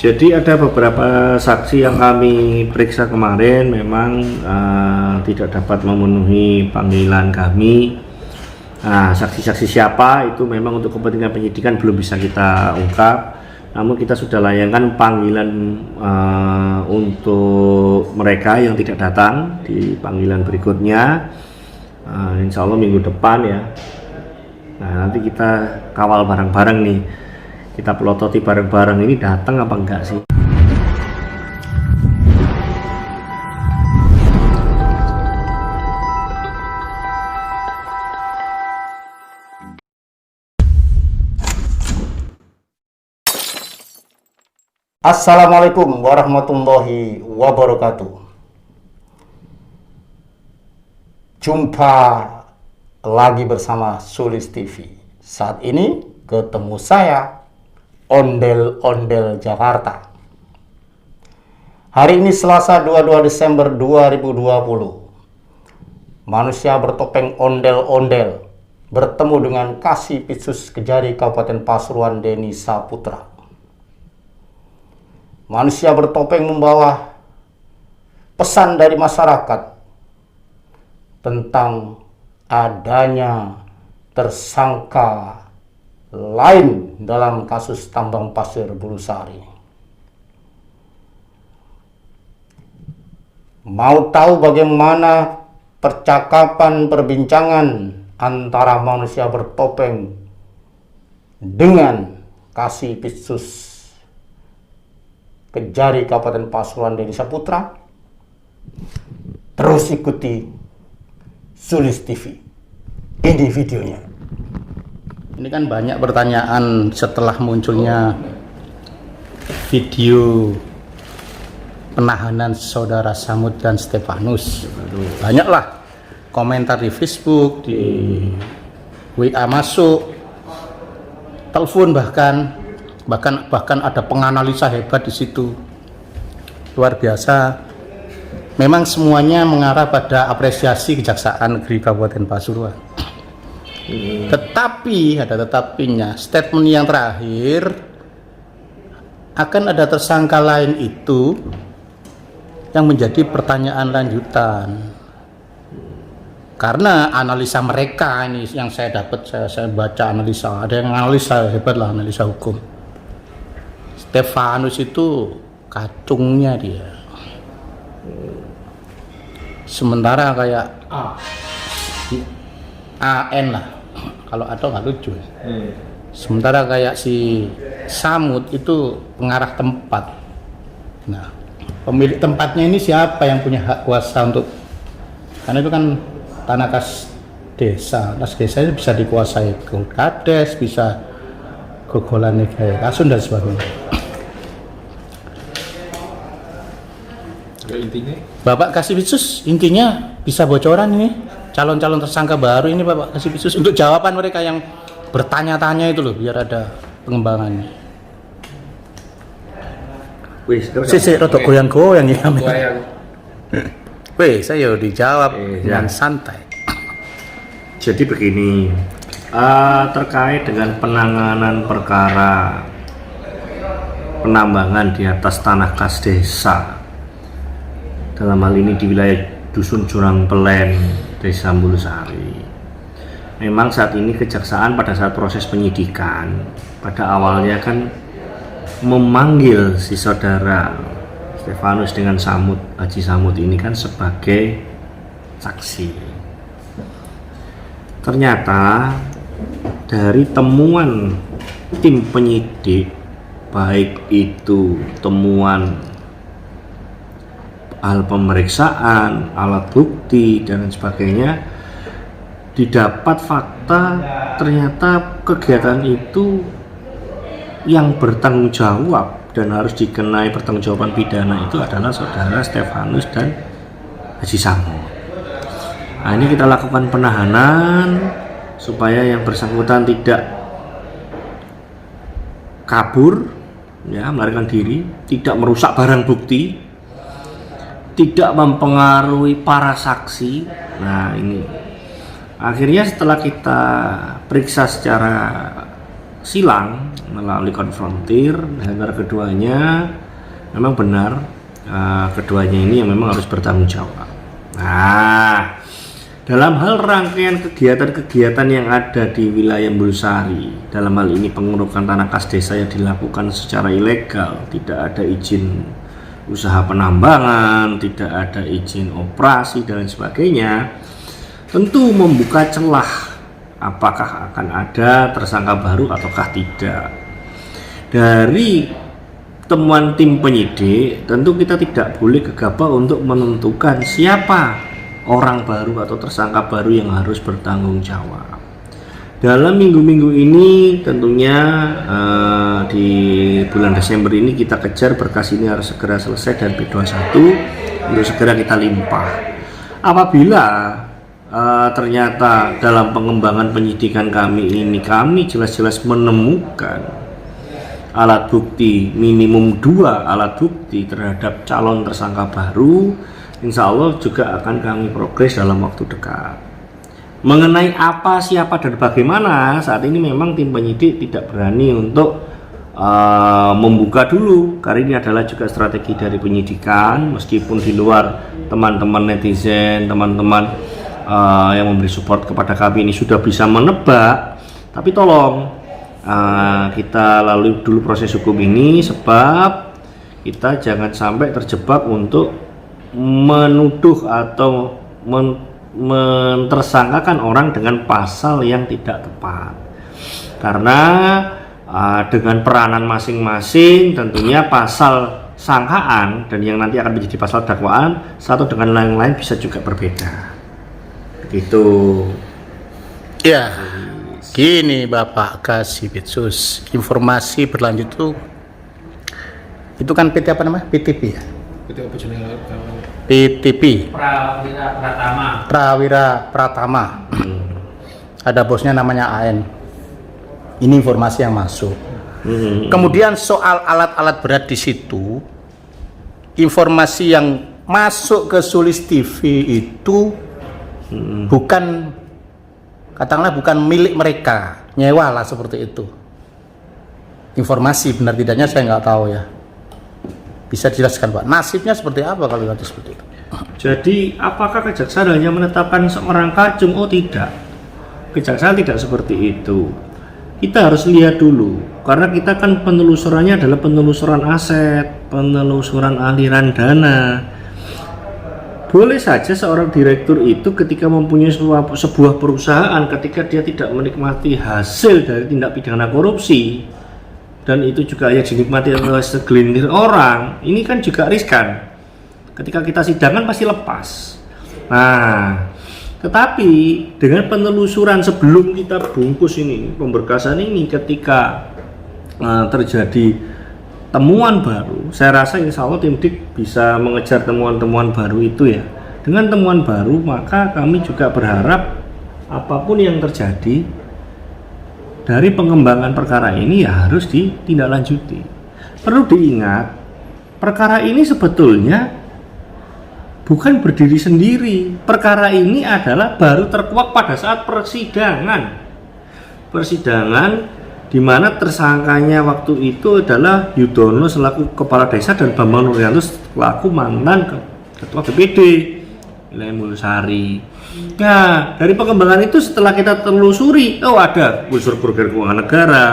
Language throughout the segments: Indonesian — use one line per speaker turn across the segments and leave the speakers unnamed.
Jadi ada beberapa saksi yang kami periksa kemarin memang tidak dapat memenuhi panggilan kami. Nah, saksi-saksi siapa itu memang untuk kepentingan penyidikan belum bisa kita ungkap. Namun kita sudah layangkan panggilan untuk mereka yang tidak datang di panggilan berikutnya. Insya Allah minggu depan ya. Nah, nanti kita kawal bareng-bareng nih. Kita pelototi bareng-bareng ini datang apa enggak sih.
Assalamualaikum warahmatullahi wabarakatuh. Jumpa lagi bersama Sulis TV. Saat ini ketemu saya Ondel-Ondel Jakarta. Hari ini Selasa 22 Desember 2020. Manusia bertopeng ondel-ondel bertemu dengan Kasipitsus Kejari Kabupaten Pasuruan Deni Saputra. Manusia bertopeng membawa pesan dari masyarakat tentang adanya tersangka lain dalam kasus tambang pasir Bulusari. Mau tahu bagaimana percakapan perbincangan antara manusia bertopeng dengan Kasipitsus Kejari Kabupaten Pasuruan Deni Saputra? Terus ikuti Sulis TV. Ini videonya. Ini kan banyak pertanyaan setelah munculnya video penahanan saudara Samud dan Stefanus. Banyaklah komentar di Facebook, di WA masuk, telepon bahkan ada penganalisa hebat di situ. Luar biasa. Memang semuanya mengarah pada apresiasi Kejaksaan Negeri Kabupaten Pasuruan. Tetapi ada tetapinya, statement yang terakhir akan ada tersangka lain itu yang menjadi pertanyaan lanjutan. Karena analisa mereka ini yang saya dapat, saya baca analisa, ada yang analisa hebat lah, analisa hukum. Stefanus itu kacungnya dia. Sementara kayak AN lah, kalau atau nggak lucu. Sementara kayak si Samud itu pengarah tempat. Nah, pemilik tempatnya ini siapa yang punya hak kuasa untuk, karena itu kan tanah kas desa. Kas desa itu bisa dikuasai Kades, bisa gogolan kayak Kasun dan sebagainya.
Intinya
Bapak Kasipitsus, intinya bisa bocoran ini calon-calon tersangka baru ini Bapak Kasipitsus untuk jawaban mereka yang bertanya-tanya itu loh, biar ada pengembangannya.
Wis,
Rotok goyang-goyang ya. Wih, saya dijawab dengan santai.
Jadi begini, terkait dengan penanganan perkara penambangan di atas tanah kas desa, dalam hal ini di wilayah Dusun Jurang Pelen, Desa Bulusari. Memang saat ini Kejaksaan pada saat proses penyidikan, pada awalnya kan memanggil si saudara Stefanus dengan Haji Samud ini kan sebagai saksi. Ternyata dari temuan tim penyidik, baik itu temuan hal pemeriksaan, alat bukti dan sebagainya, didapat fakta ternyata kegiatan itu yang bertanggung jawab dan harus dikenai pertanggungjawaban pidana itu adalah saudara Stefanus dan Haji Samud. Nah, ini kita lakukan penahanan supaya yang bersangkutan tidak kabur, ya, melarikan diri, tidak merusak barang bukti, tidak mempengaruhi para saksi. Nah, ini akhirnya setelah kita periksa secara silang melalui konfrontir. Dan antara keduanya memang benar, keduanya ini yang memang harus bertanggung jawab. Nah, dalam hal rangkaian kegiatan-kegiatan yang ada di wilayah Mulsari, dalam hal ini pengurukan tanah kas desa yang dilakukan secara ilegal, tidak ada izin usaha penambangan, tidak ada izin operasi dan lain sebagainya, tentu membuka celah apakah akan ada tersangka baru ataukah tidak. Dari temuan tim penyidik, tentu kita tidak boleh gegabah untuk menentukan siapa orang baru atau tersangka baru yang harus bertanggung jawab. Dalam minggu-minggu ini tentunya di bulan Desember ini kita kejar berkas ini harus segera selesai dan P21 untuk segera kita limpah. Apabila ternyata dalam pengembangan penyidikan kami ini kami jelas-jelas menemukan alat bukti, minimum 2 alat bukti terhadap calon tersangka baru, insya Allah juga akan kami progres dalam waktu dekat. Mengenai apa, siapa, dan bagaimana, saat ini memang tim penyidik tidak berani untuk membuka dulu, karena ini adalah juga strategi dari penyidikan. Meskipun di luar teman-teman netizen, teman-teman yang memberi support kepada kami ini sudah bisa menebak, tapi tolong kita lalui dulu proses hukum ini, sebab kita jangan sampai terjebak untuk menuduh atau mentersangkakan orang dengan pasal yang tidak tepat. Karena dengan peranan masing-masing tentunya pasal sangkaan dan yang nanti akan menjadi pasal dakwaan satu dengan yang lain bisa juga berbeda. Begitu.
Ya. Gini Bapak Kasibitsus, informasi berlanjut itu kan PT apa namanya? PTP ya? PTP Prawira Pratama. Ada bosnya namanya AN. Ini informasi yang masuk. Kemudian soal alat-alat berat di situ, informasi yang masuk ke Sulis TV itu bukan, katakanlah bukan milik mereka, nyewa lah seperti itu. Informasi benar tidaknya saya nggak tahu ya. Bisa dijelaskan Pak, nasibnya seperti apa kalau nanti seperti itu?
Jadi apakah kejaksaan hanya menetapkan seorang kacung? Oh tidak, kejaksaan tidak seperti itu. Kita harus lihat dulu, karena kita kan penelusurannya adalah penelusuran aset, penelusuran aliran dana. Boleh saja seorang direktur itu ketika mempunyai sebuah perusahaan, ketika dia tidak menikmati hasil dari tindak pidana korupsi, dan itu juga hanya dinikmati oleh segelintir orang, ini kan juga riskan. Ketika kita sidangan pasti lepas. Nah, tetapi dengan penelusuran sebelum kita bungkus ini, pemberkasan ini, ketika terjadi temuan baru, saya rasa insya Allah tim Dik bisa mengejar temuan-temuan baru itu ya. Dengan temuan baru maka kami juga berharap apapun yang terjadi dari pengembangan perkara ini ya harus ditindaklanjuti. Perlu diingat, perkara ini sebetulnya bukan berdiri sendiri. Perkara ini adalah baru terkuak pada saat persidangan. Persidangan di mana tersangkanya waktu itu adalah Yudono selaku kepala desa dan Bambang Nuryanto selaku mantan ketua DPD wilayah Mulsari. Nah, dari pengembangan itu setelah kita telusuri, oh ada unsur kerugian keuangan negara,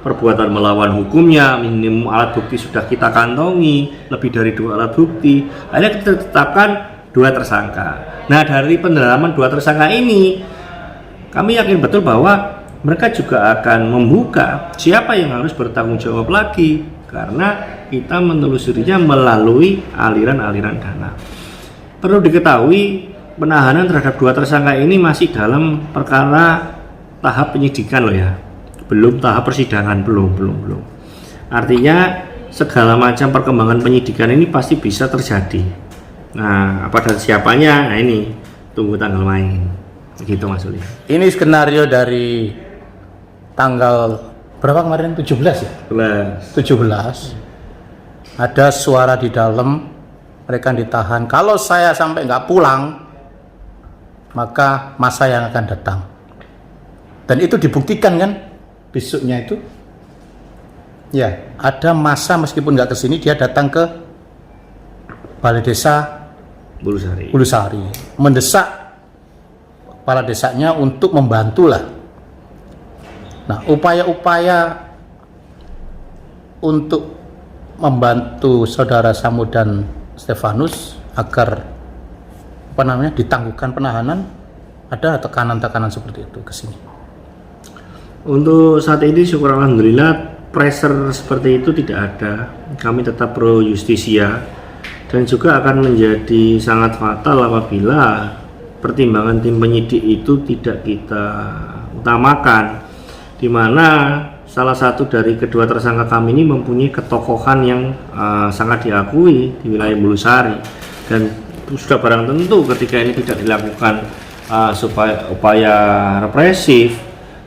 perbuatan melawan hukumnya, minimum alat bukti sudah kita kantongi, lebih dari 2 alat bukti. Akhirnya kita tetapkan 2 tersangka. Nah, dari pendalaman 2 tersangka ini, kami yakin betul bahwa mereka juga akan membuka siapa yang harus bertanggung jawab lagi, karena kita menelusurinya melalui aliran-aliran dana. Perlu diketahui, penahanan terhadap 2 tersangka ini masih dalam perkara tahap penyidikan loh ya, belum tahap persidangan, belum. Artinya segala macam perkembangan penyidikan ini pasti bisa terjadi. Nah, apa dan siapanya, nah ini tunggu tanggal main, begitu Mas Uli.
Ini skenario dari tanggal berapa kemarin? 17 ya? 17. Ada suara di dalam, mereka ditahan. Kalau saya sampai nggak pulang, maka masa yang akan datang. Dan itu dibuktikan kan besoknya itu Ya, ada masa meskipun nggak ke sini dia datang ke Balai Desa Bulusari, mendesak kepala desanya untuk membantu lah. Nah, upaya-upaya untuk membantu saudara Samud dan Stefanus agar ditangguhkan penahanan, ada tekanan-tekanan seperti itu ke sini.
Untuk saat ini syukur alhamdulillah pressure seperti itu tidak ada. Kami tetap pro justisia dan juga akan menjadi sangat fatal apabila pertimbangan tim penyidik itu tidak kita utamakan, di mana salah satu dari kedua tersangka kami ini mempunyai ketokohan yang sangat diakui di wilayah Bulusari, dan sudah barang tentu ketika ini tidak dilakukan supaya upaya represif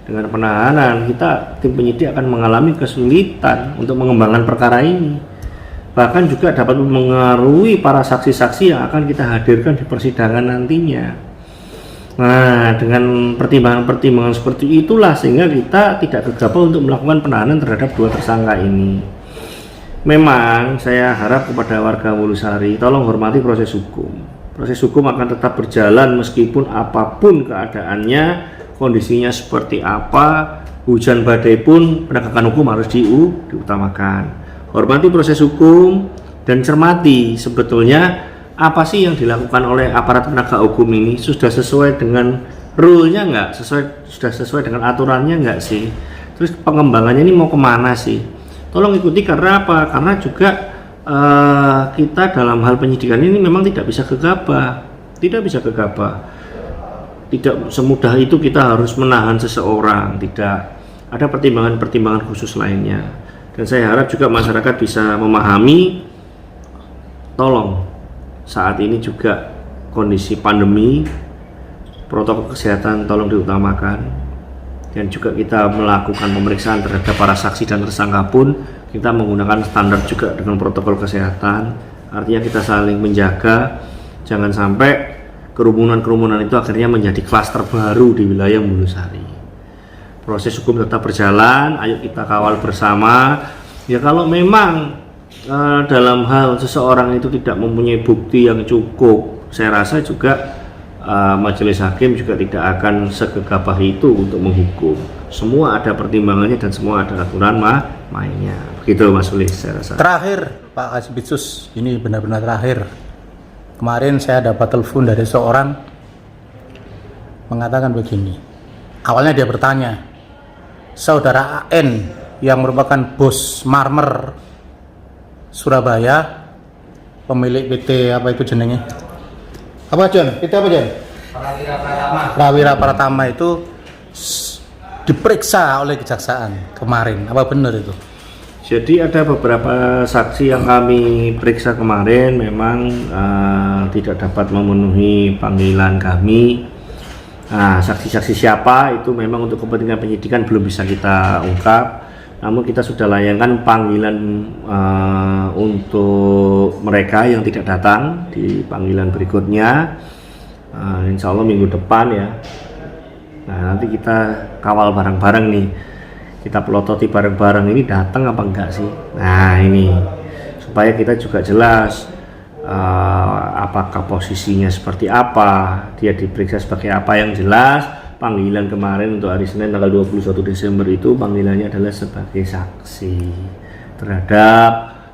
dengan penahanan, kita tim penyidik akan mengalami kesulitan untuk mengembangkan perkara ini, bahkan juga dapat mengaruhi para saksi-saksi yang akan kita hadirkan di persidangan nantinya. Nah, dengan pertimbangan-pertimbangan seperti itulah sehingga kita tidak gegabah untuk melakukan penahanan terhadap dua tersangka ini. Memang saya harap kepada warga Bulusari, tolong hormati proses hukum. Proses hukum akan tetap berjalan meskipun apapun keadaannya, kondisinya seperti apa, hujan badai pun penegakan hukum harus diutamakan. Hormati proses hukum dan cermati sebetulnya apa sih yang dilakukan oleh aparat penegak hukum ini, sudah sesuai dengan rule-nya nggak, sudah sesuai dengan aturannya nggak sih, terus pengembangannya ini mau kemana sih. Tolong ikuti, karena apa? Karena juga kita dalam hal penyidikan ini memang tidak bisa gegabah, tidak semudah itu kita harus menahan seseorang, tidak, ada pertimbangan-pertimbangan khusus lainnya. Dan saya harap juga masyarakat bisa memahami, tolong saat ini juga kondisi pandemi, protokol kesehatan tolong diutamakan, dan juga kita melakukan pemeriksaan terhadap para saksi dan tersangka pun kita menggunakan standar juga dengan protokol kesehatan. Artinya kita saling menjaga, jangan sampai kerumunan-kerumunan itu akhirnya menjadi klaster baru di wilayah Bulusari. Proses hukum tetap berjalan, ayo kita kawal bersama. Ya kalau memang dalam hal seseorang itu tidak mempunyai bukti yang cukup, saya rasa juga majelis hakim juga tidak akan segegabah itu untuk menghukum. Semua ada pertimbangannya dan semua ada aturan mainnya. Begitu Mas Sulis, saya rasa.
Terakhir Pak Kasbitsus, ini benar-benar terakhir. Kemarin saya dapat telepon dari seorang mengatakan begini. Awalnya dia bertanya, saudara AN yang merupakan bos Marmer Surabaya, pemilik PT apa itu jenenge? Apa John? PT apa John? Prawira Pratama itu diperiksa oleh kejaksaan kemarin. Apa benar itu?
Jadi ada beberapa saksi yang kami periksa kemarin memang tidak dapat memenuhi panggilan kami. Nah, saksi-saksi siapa itu memang untuk kepentingan penyidikan belum bisa kita ungkap. Namun kita sudah layangkan panggilan untuk mereka yang tidak datang di panggilan berikutnya, insya Allah minggu depan ya. Nah, nanti kita kawal bareng-bareng nih, kita pelototi bareng-bareng ini datang apa enggak sih. Nah ini supaya kita juga jelas apakah posisinya seperti apa, dia diperiksa sebagai apa. Yang jelas panggilan kemarin untuk hari Senin tanggal 21 Desember itu panggilannya adalah sebagai saksi terhadap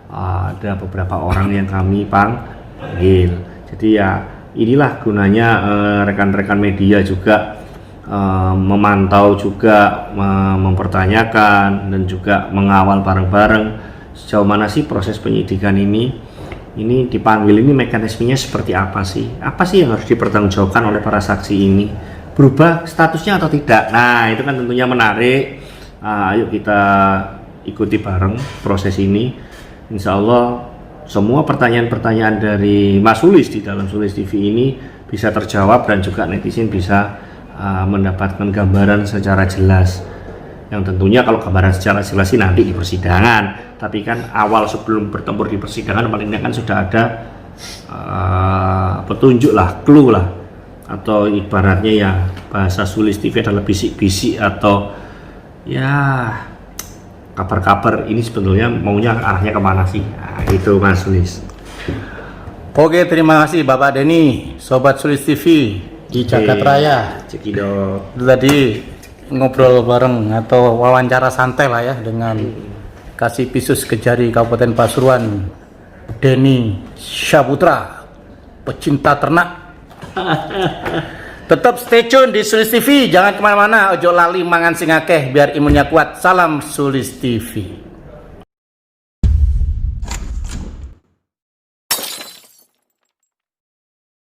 ada beberapa orang yang kami panggil. Jadi ya inilah gunanya rekan-rekan media juga memantau juga, mempertanyakan dan juga mengawal bareng-bareng sejauh mana sih proses penyidikan ini dipanggil ini mekanismenya seperti apa sih yang harus dipertanggungjawabkan oleh para saksi ini, berubah statusnya atau tidak. Nah itu kan tentunya menarik. Ayo kita ikuti bareng proses ini. Insya Allah semua pertanyaan-pertanyaan dari Mas Sulis di dalam Sulis TV ini bisa terjawab dan juga netizen bisa mendapatkan gambaran secara jelas. Yang tentunya kalau gambaran secara jelas sih nanti di persidangan, tapi kan awal sebelum bertempur di persidangan paling tidak kan sudah ada petunjuk lah, clue lah, atau ibaratnya ya bahasa Sulis TV adalah bisik-bisik atau ya kabar-kabar ini sebetulnya maunya arahnya kemana sih? Nah, itu Mas Sulis.
Oke, terima kasih Bapak Denny, Sobat Sulis TV di Jagat Raya.
Cekidot.
Itu tadi ngobrol bareng atau wawancara santai lah ya dengan Kasipisus Kejari Kabupaten Pasuruan, Denny Syaputra, pecinta ternak. Tetap stay tune di Sulis TV, jangan kemana-mana, ojo lali mangan sing akeh biar imunnya kuat. Salam Sulis TV.